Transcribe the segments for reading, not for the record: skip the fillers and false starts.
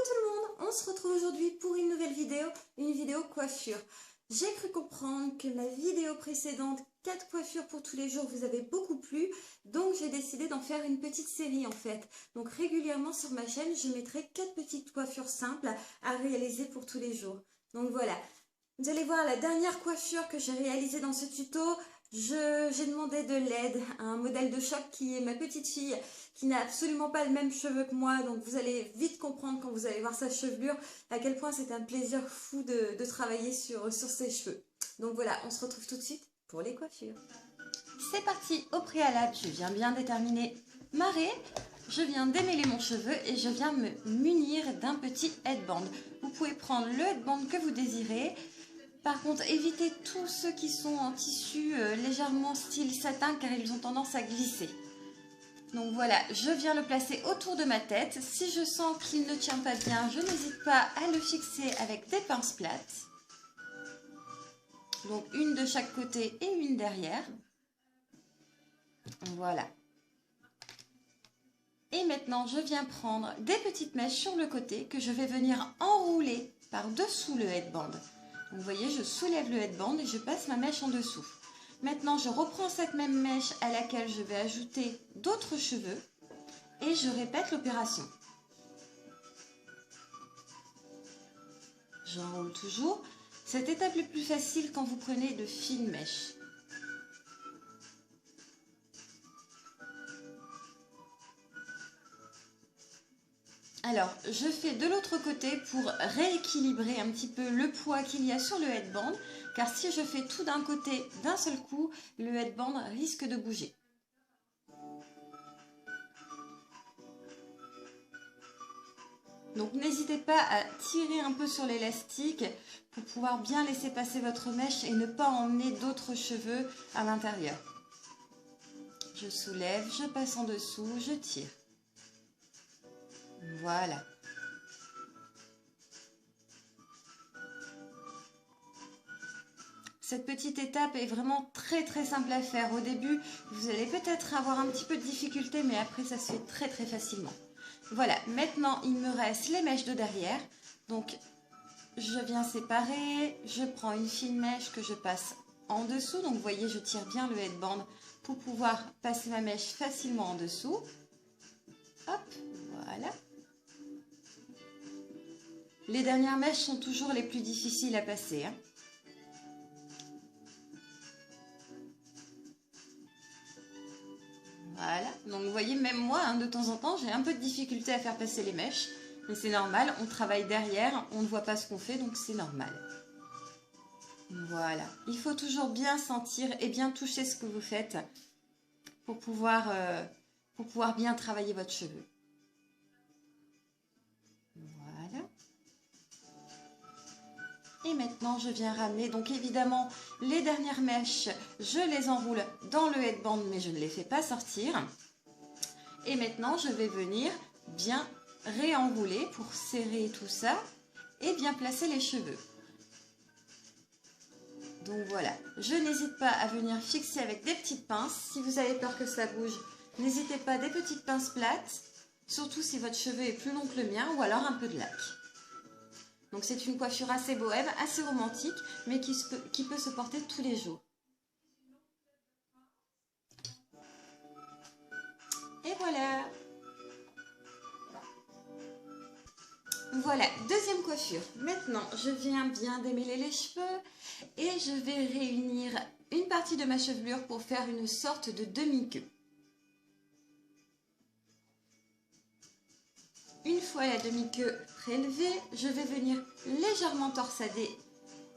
tout le monde, on se retrouve aujourd'hui pour une nouvelle vidéo, une vidéo coiffure. J'ai cru comprendre que ma vidéo précédente, 4 coiffures pour tous les jours, vous avait beaucoup plu. Donc j'ai décidé d'en faire une petite série en fait. Donc régulièrement sur ma chaîne, je mettrai 4 petites coiffures simples à réaliser pour tous les jours. Donc voilà, vous allez voir la dernière coiffure que j'ai réalisée dans ce tuto. J'ai demandé de l'aide à un modèle de choc qui est ma petite fille qui n'a absolument pas le même cheveu que moi, donc vous allez vite comprendre quand vous allez voir sa chevelure à quel point c'est un plaisir fou de travailler sur ses cheveux. Donc voilà, on se retrouve tout de suite pour les coiffures. C'est parti, au préalable, je viens bien déterminer ma raie, je viens démêler mon cheveu et je viens me munir d'un petit headband. Vous pouvez prendre le headband que vous désirez. Par contre, évitez tous ceux qui sont en tissu légèrement style satin car ils ont tendance à glisser. Donc voilà, je viens le placer autour de ma tête. Si je sens qu'il ne tient pas bien, je n'hésite pas à le fixer avec des pinces plates. Donc une de chaque côté et une derrière. Voilà. Et maintenant, je viens prendre des petites mèches sur le côté que je vais venir enrouler par-dessous le headband. Vous voyez, je soulève le headband et je passe ma mèche en dessous. Maintenant, je reprends cette même mèche à laquelle je vais ajouter d'autres cheveux et je répète l'opération. J'enroule toujours. Cette étape est plus facile quand vous prenez de fines mèches. Alors, je fais de l'autre côté pour rééquilibrer un petit peu le poids qu'il y a sur le headband, car si je fais tout d'un côté d'un seul coup, le headband risque de bouger. Donc n'hésitez pas à tirer un peu sur l'élastique pour pouvoir bien laisser passer votre mèche et ne pas emmener d'autres cheveux à l'intérieur. Je soulève, je passe en dessous, je tire. Voilà. Cette petite étape est vraiment très simple à faire. Au début, vous allez peut-être avoir un petit peu de difficulté, mais après ça se fait très facilement. Voilà, maintenant il me reste les mèches de derrière. Donc je viens séparer, je prends une fine mèche que je passe en dessous. Donc vous voyez, je tire bien le headband pour pouvoir passer ma mèche facilement en dessous. Hop, voilà. Les dernières mèches sont toujours les plus difficiles à passer. Voilà, donc vous voyez, même moi, de temps en temps, j'ai un peu de difficulté à faire passer les mèches. Mais c'est normal, on travaille derrière, on ne voit pas ce qu'on fait, donc c'est normal. Voilà, il faut toujours bien sentir et bien toucher ce que vous faites pour pouvoir bien travailler votre cheveu. Et maintenant, je viens ramener, donc évidemment, les dernières mèches, je les enroule dans le headband, mais je ne les fais pas sortir. Et maintenant, je vais venir bien réenrouler pour serrer tout ça et bien placer les cheveux. Donc voilà, je n'hésite pas à venir fixer avec des petites pinces. Si vous avez peur que ça bouge, n'hésitez pas, des petites pinces plates, surtout si votre cheveu est plus long que le mien, ou alors un peu de lac. Donc c'est une coiffure assez bohème, assez romantique, mais qui peut se porter tous les jours. Et voilà. Voilà, deuxième coiffure. Maintenant, je viens bien démêler les cheveux et je vais réunir une partie de ma chevelure pour faire une sorte de demi-queue. Une fois la demi-queue prélevée, je vais venir légèrement torsader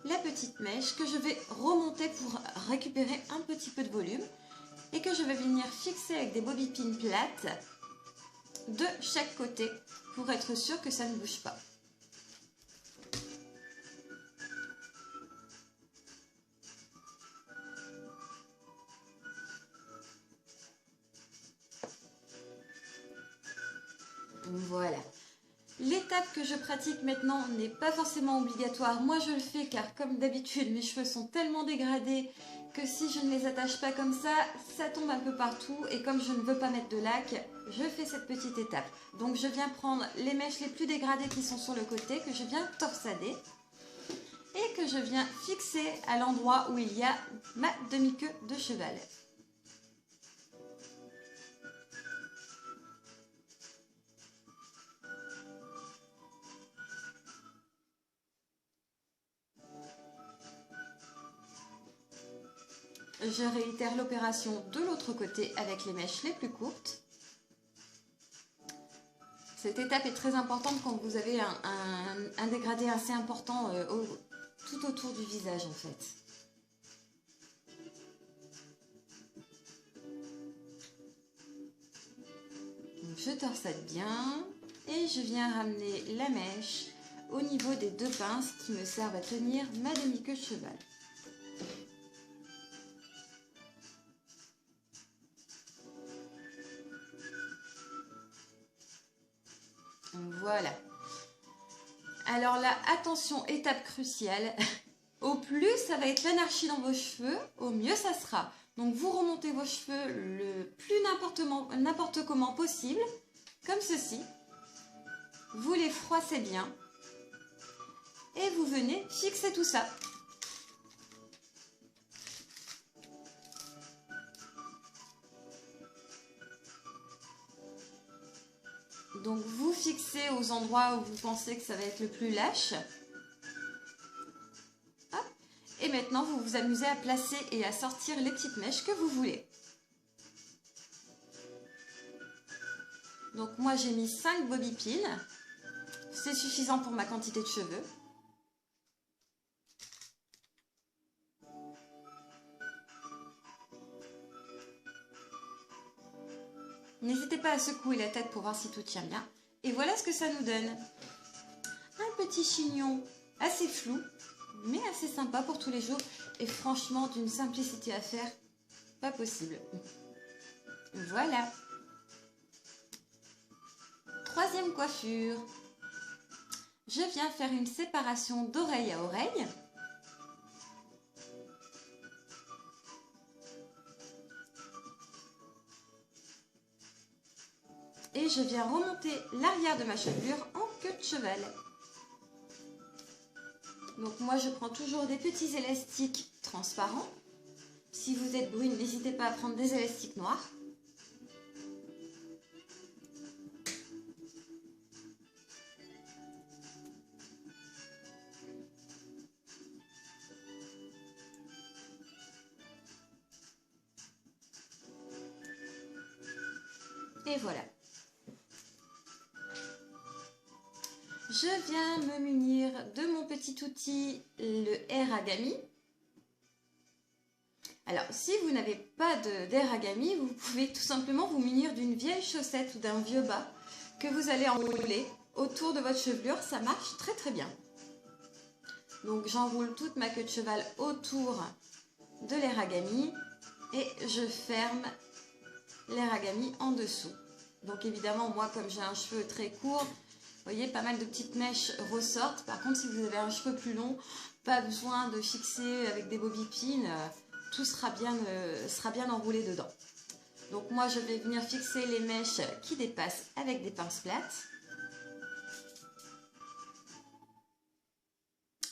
la petite mèche que je vais remonter pour récupérer un petit peu de volume et que je vais venir fixer avec des bobby pins plates de chaque côté pour être sûr que ça ne bouge pas. Voilà. L'étape que je pratique maintenant n'est pas forcément obligatoire. Moi, je le fais car, comme d'habitude, mes cheveux sont tellement dégradés que si je ne les attache pas comme ça tombe un peu partout. Et comme je ne veux pas mettre de lac, je fais cette petite étape. Donc je viens prendre les mèches les plus dégradées qui sont sur le côté, que je viens torsader. Et que je viens fixer à l'endroit où il y a ma demi-queue de cheval. Je réitère l'opération de l'autre côté avec les mèches les plus courtes. Cette étape est très importante quand vous avez un dégradé assez important tout autour du visage en fait. Donc je torsade bien et je viens ramener la mèche au niveau des deux pinces qui me servent à tenir ma demi-queue de cheval. Voilà. Alors là, attention, étape cruciale. Au plus ça va être l'anarchie dans vos cheveux, au mieux ça sera. Donc vous remontez vos cheveux le plus n'importe comment possible, comme ceci. Vous les froissez bien. Et vous venez fixer tout ça. Donc vous fixez aux endroits où vous pensez que ça va être le plus lâche. Hop. Et maintenant vous vous amusez à placer et à sortir les petites mèches que vous voulez. Donc moi j'ai mis 5 bobby pins. C'est suffisant pour ma quantité de cheveux. N'hésitez pas à secouer la tête pour voir si tout tient bien. Et voilà ce que ça nous donne. Un petit chignon assez flou, mais assez sympa pour tous les jours. Et franchement, d'une simplicité à faire, pas possible. Voilà. Troisième coiffure. Je viens faire une séparation d'oreille à oreille. Et je viens remonter l'arrière de ma chevelure en queue de cheval. Donc moi je prends toujours des petits élastiques transparents. Si vous êtes brune, n'hésitez pas à prendre des élastiques noirs. Et voilà. Je viens me munir de mon petit outil, le Airagami. Alors, si vous n'avez pas d'Airagami, vous pouvez tout simplement vous munir d'une vieille chaussette ou d'un vieux bas que vous allez enrouler autour de votre chevelure. Ça marche très très bien. Donc, j'enroule toute ma queue de cheval autour de l'Airagami et je ferme l'Airagami en dessous. Donc, évidemment, moi, comme j'ai un cheveu très court, vous voyez, pas mal de petites mèches ressortent. Par contre, si vous avez un cheveu plus long, pas besoin de fixer avec des bobby pins. Tout sera bien enroulé dedans. Donc moi, je vais venir fixer les mèches qui dépassent avec des pinces plates.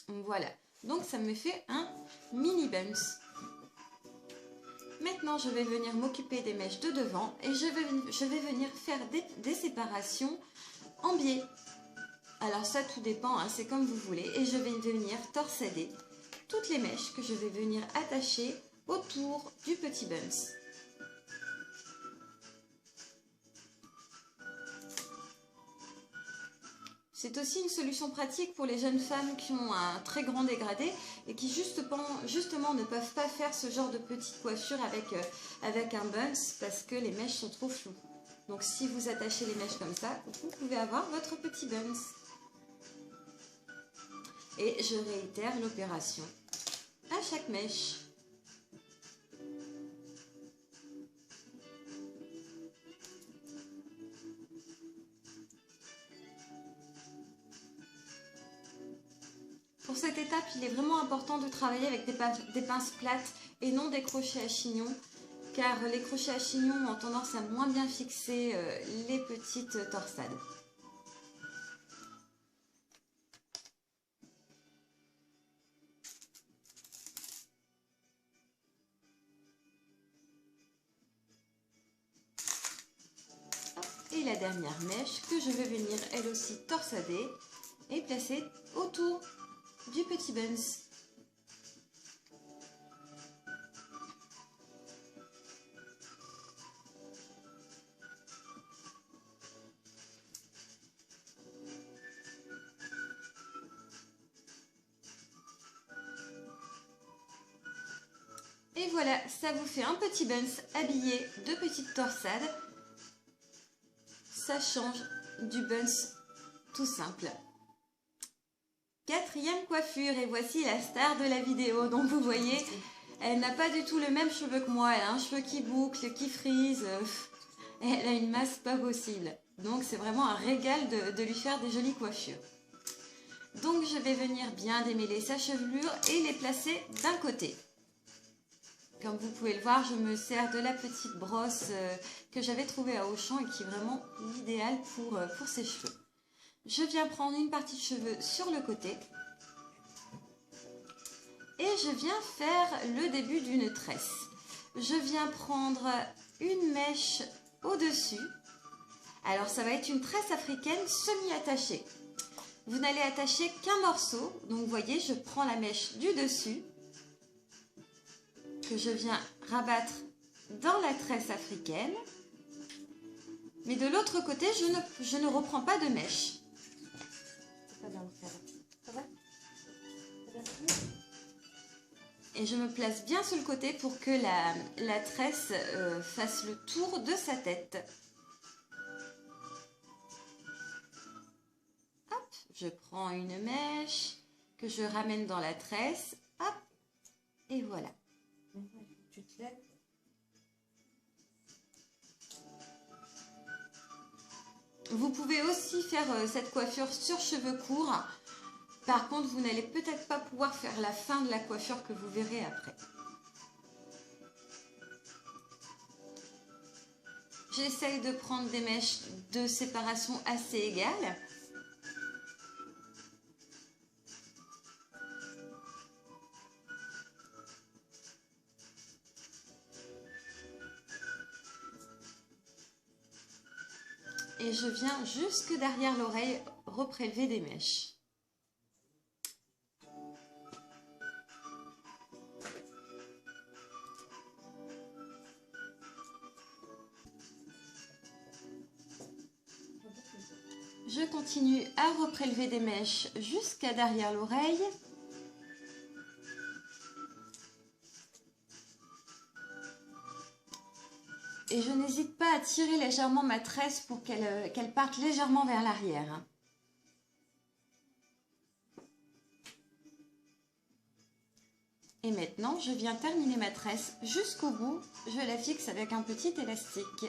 Voilà. Donc ça me fait un mini buns. Maintenant, je vais venir m'occuper des mèches de devant et je vais venir faire des séparations en biais. Alors ça, tout dépend, hein, c'est comme vous voulez. Et je vais venir torsader toutes les mèches que je vais venir attacher autour du petit buns. C'est aussi une solution pratique pour les jeunes femmes qui ont un très grand dégradé et qui justement ne peuvent pas faire ce genre de petite coiffure avec un buns parce que les mèches sont trop floues. Donc si vous attachez les mèches comme ça, vous pouvez avoir votre petit buns. Et je réitère l'opération à chaque mèche. Pour cette étape, il est vraiment important de travailler avec des pinces plates et non des crochets à chignon, car les crochets à chignon ont tendance à moins bien fixer les petites torsades. Et la dernière mèche que je vais venir elle aussi torsader et placer autour du petit buns. Et voilà, ça vous fait un petit buns habillé de petites torsades. Ça change du buns tout simple. Quatrième coiffure, et voici la star de la vidéo. Donc vous voyez, elle n'a pas du tout le même cheveu que moi. Elle a un cheveu qui boucle, qui frise. Elle a une masse pas possible. Donc c'est vraiment un régal de lui faire des jolies coiffures. Donc je vais venir bien démêler sa chevelure et les placer d'un côté. Comme vous pouvez le voir, je me sers de la petite brosse que j'avais trouvée à Auchan et qui est vraiment l'idéal pour ses cheveux. Je viens prendre une partie de cheveux sur le côté et je viens faire le début d'une tresse. Je viens prendre une mèche au-dessus. Alors ça va être une tresse africaine semi-attachée. Vous n'allez attacher qu'un morceau. Donc vous voyez, je prends la mèche du dessus que je viens rabattre dans la tresse africaine. Mais de l'autre côté, je ne reprends pas de mèche. Et je me place bien sur le côté pour que la tresse fasse le tour de sa tête. Hop, je prends une mèche que je ramène dans la tresse. Hop, et voilà. Tu te lèves. Vous pouvez aussi faire cette coiffure sur cheveux courts. Par contre, vous n'allez peut-être pas pouvoir faire la fin de la coiffure que vous verrez après. J'essaye de prendre des mèches de séparation assez égales. Et je viens jusque derrière l'oreille reprélever des mèches. Je continue à reprélever des mèches jusqu'à derrière l'oreille. Et je n'hésite pas à tirer légèrement ma tresse pour qu'elle parte légèrement vers l'arrière. Et maintenant, je viens terminer ma tresse jusqu'au bout. Je la fixe avec un petit élastique.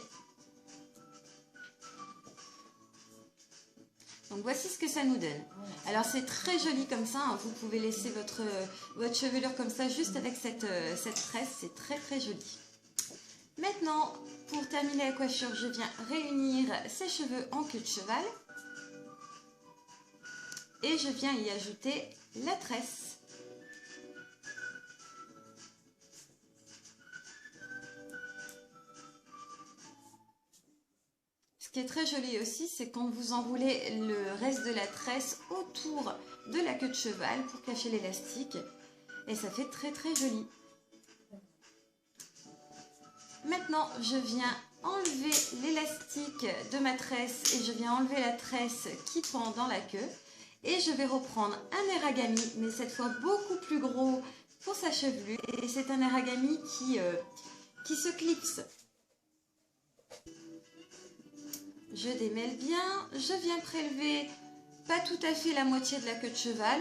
Donc voici ce que ça nous donne. Alors c'est très joli comme ça, hein. Vous pouvez laisser votre chevelure comme ça juste avec cette tresse, c'est très très joli. Maintenant, pour terminer la coiffure, je viens réunir ses cheveux en queue de cheval. Et je viens y ajouter la tresse. Ce qui est très joli aussi, c'est quand vous enroulez le reste de la tresse autour de la queue de cheval pour cacher l'élastique. Et ça fait très très joli. Maintenant, je viens enlever l'élastique de ma tresse et je viens enlever la tresse qui pend dans la queue. Et je vais reprendre un eragami, mais cette fois beaucoup plus gros pour sa chevelure. Et c'est un eragami qui se clipse. Je démêle bien, je viens prélever pas tout à fait la moitié de la queue de cheval,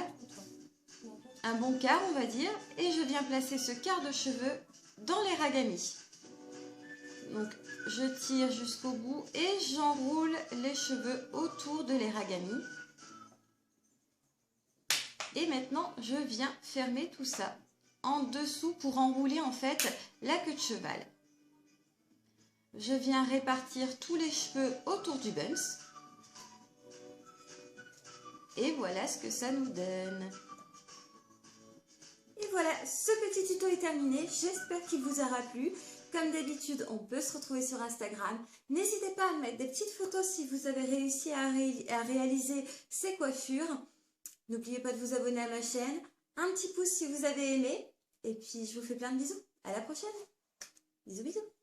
un bon quart on va dire, et je viens placer ce quart de cheveux dans l'eragami. Donc je tire jusqu'au bout et j'enroule les cheveux autour de l'eragami. Et maintenant je viens fermer tout ça en dessous pour enrouler en fait la queue de cheval. Je viens répartir tous les cheveux autour du buns. Et voilà ce que ça nous donne. Et voilà, ce petit tuto est terminé. J'espère qu'il vous aura plu. Comme d'habitude, on peut se retrouver sur Instagram. N'hésitez pas à mettre des petites photos si vous avez réussi à réaliser ces coiffures. N'oubliez pas de vous abonner à ma chaîne. Un petit pouce si vous avez aimé. Et puis, je vous fais plein de bisous. À la prochaine. Bisous, bisous.